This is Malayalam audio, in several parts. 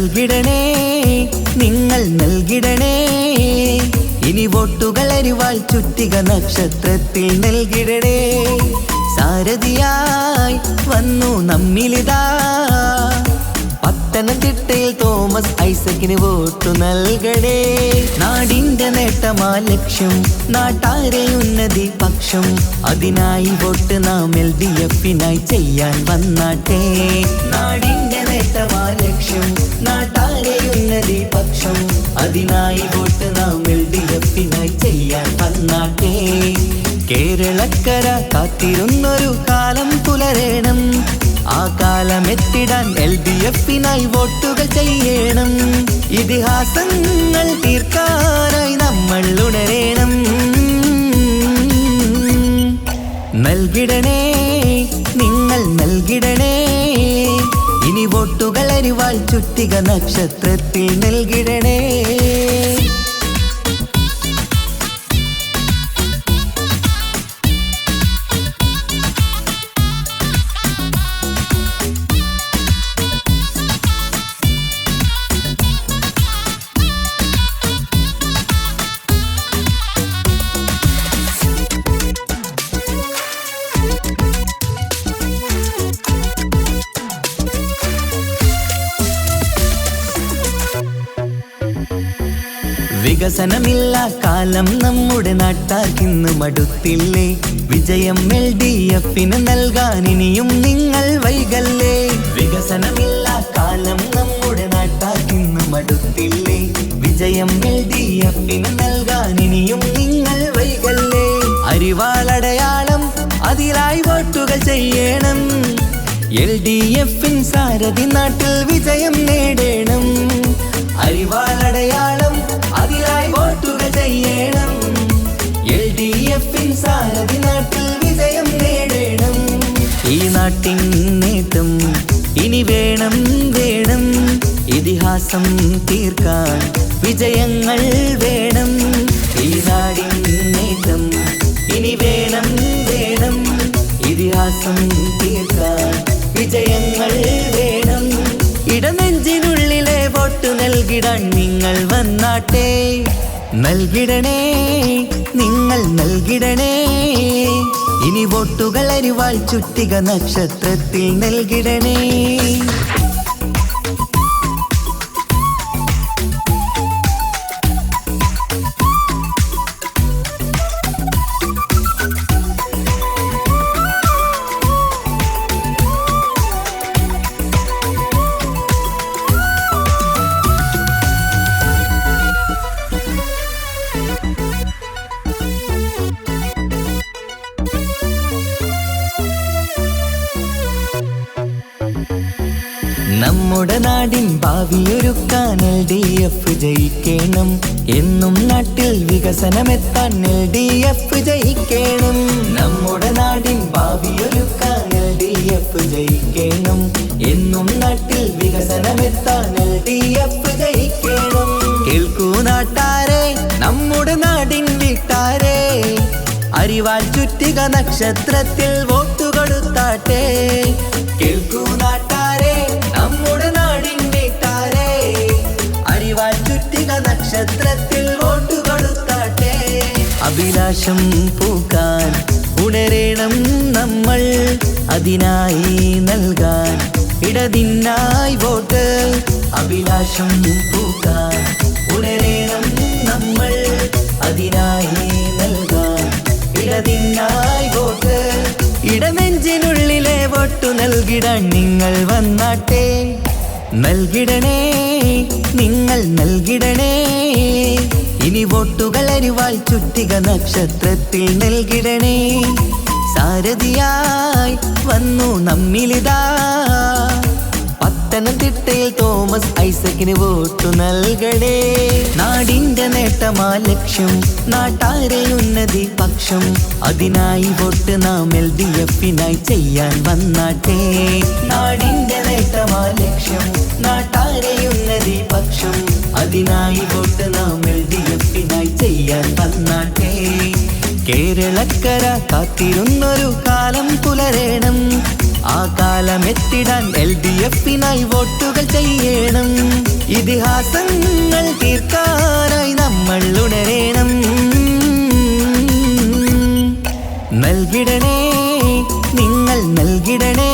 നൽകിടണേ നിങ്ങൾ നൽകിടണേ ഇനി വോട്ടുകൾ അരിവാൾ ചുറ്റിക നക്ഷത്രത്തിൽ നൽകിടണേ സാരഥിയായി വന്നു നമ്മിലിതാ പത്തനംതിട്ടയിൽ തോമസ് ഐസക്കിന് വോട്ടു നൽകണേ നാടിന്റെ നേട്ടമാ ലക്ഷ്യം നാട്ടാരെ ഉന്നതി പക്ഷം അതിനായി വോട്ട് നാം LDF-നായി ചെയ്യാൻ വന്നാട്ടെ നാടിന്റെ നേട്ടമാ ലക്ഷ്യം നാട്ടാരെ ഉന്നതി പക്ഷം അതിനായി വോട്ട് നാം LDF-നായി ചെയ്യാൻ വന്നാട്ടെ കേരളക്കര കാത്തിരുന്നൊരു കാലം പുലരേണം ആ കാലം എത്തിടാൻ LDF-നായി വോട്ടുകൾ ചെയ്യണം ഇതിഹാസങ്ങൾ തീർക്കാനായി നമ്മൾ ഉണരേണം നൽകിടണേ നിങ്ങൾ നൽകിടണേ ഇനി വോട്ടുകൾ അരിവാൾ ചുറ്റിക നക്ഷത്രത്തിൽ നൽകിടണേ വികസനമില്ല കാലം നമ്മുടെ നാട്ടാർക്കിന്ന് മടുത്തില്ലേ വിജയം LDF-ന് നൽകാൻ ഇനിയും നിങ്ങൾ വൈകല്ലേ വികസനമില്ല കാലം നമ്മുടെ നാട്ടാർക്കിന്ന് മടുത്തില്ലേ വിജയം LDF-ന് നൽകാൻ ഇനിയും നിങ്ങൾ വൈകല്ലേ അരിവാളടയാളം അതിലായി വോട്ടുകൾ ചെയ്യണം LDF-ൻ സാരഥി നാട്ടിൽ വിജയം നേടണം അരിവാളടയാളം അതിലായി വോട്ടുകൾ ചെയ്യണം LDF-ൻ സാരഥി നാട്ടിൽ വിജയം നേടണം ഈ നാട്ടിൻ നേട്ടം ഇനി വേണം വേണം ഇതിഹാസം തീർക്കാൻ വിജയങ്ങൾ വേണം ഈ നാടിൻ നേട്ടം ഇനി വേണം വേണം ഇതിഹാസം തീർക്കാൻ വിജയങ്ങൾ വേണം ഇടനെഞ്ചിനുള്ളിലെ വോട്ട് നൽകിടാൻ നിങ്ങൾ വന്നാട്ടെ നൽകിടണേ നിങ്ങൾ നൽകിടണേ ഇനി വോട്ടുകൾ അരിവാൾ ചുറ്റിക നക്ഷത്രത്തിൽ നൽകിടണേ നമ്മുടെ നാടിൻ ഭാവിയൊരുക്കാൻ LDF ജയിക്കണം എന്നും നാട്ടിൽ വികസനമെത്താൻ LDF ജയിക്കണം നമ്മുടെ നാടിൻ ഭാവിയൊരുക്കാൻ LDF ജയിക്കണം എന്നും നാട്ടിൽ വികസനമെത്താൻ LDF ജയിക്കണം കേൾക്കൂ നാട്ടാരെ നമ്മുടെ നാടിൻ വീട്ടാരെ അരിവാൾ ചുറ്റിക നക്ഷത്രത്തിൽ വോട്ടു കൊടുത്താട്ടെ കേൾക്കൂ നാട്ടാരെ നമ്മുടെ നാടിൻ വീട്ടാരെ അരിവാൾ ചുറ്റിക നക്ഷത്രത്തിൽ വോട്ടു കൊടുത്താട്ടെ അഭിലാഷം പൂക്കാൻ ഉണരേണം നമ്മൾ അതിനായി നൽകാൻ ഇടതിനായി വോട്ട് അഭിലാഷം പൂക്കാൻ ഉണരേണം നമ്മൾ അതിനായി നൽകാൻ ഇടതിനായി വോട്ട് ഇടനെഞ്ചിനുള്ളിലെ വോട്ടു നൽകിടാൻ നിങ്ങൾ വന്നാട്ടെ നൽകിടണേ നിങ്ങൾ നൽകിടണേ ഇനി വോട്ടുകൾ അരിവാൾ ചുറ്റിക നക്ഷത്രത്തിൽ നൽകിടണേ സാരഥിയായി വന്നു നമ്മിലിതാ പത്തനംതിട്ടയിൽ തോമസ് ഐസക്കിന് വോട്ടു നൽകണേ നാടിന്റെ നേട്ടമാ ലക്ഷ്യം നാട്ടാരെ ഉന്നതി പക്ഷം അതിനായി വോട്ട് നാം LDF-നായി ചെയ്യാൻ വന്നാട്ടെ നാടിന്റെ നേട്ടമാ ലക്ഷ്യം നാട്ടാരെ ഉന്നതി പക്ഷം അതിനായി വോട്ട് നാം LDF-നായി ചെയ്യാൻ വന്നാട്ടെ കേരളക്കര കാത്തിരുന്നൊരു കാലം പുലരേണം ആ കാലം സ്ഥാനത്തെത്തിടാൻ LDF-നായി വോട്ടുകൾ ചെയ്യണം. ഇതിഹാസങ്ങൾ തീർക്കാനായി നമ്മൾ ഉണരേണം. നൽകിടണേ, നിങ്ങൾ നൽകിടണേ,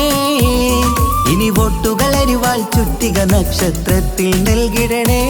ഇനി വോട്ടുകൾ അരിവാൾ ചുറ്റിക നക്ഷത്രത്തിൽ നൽകിടണേ.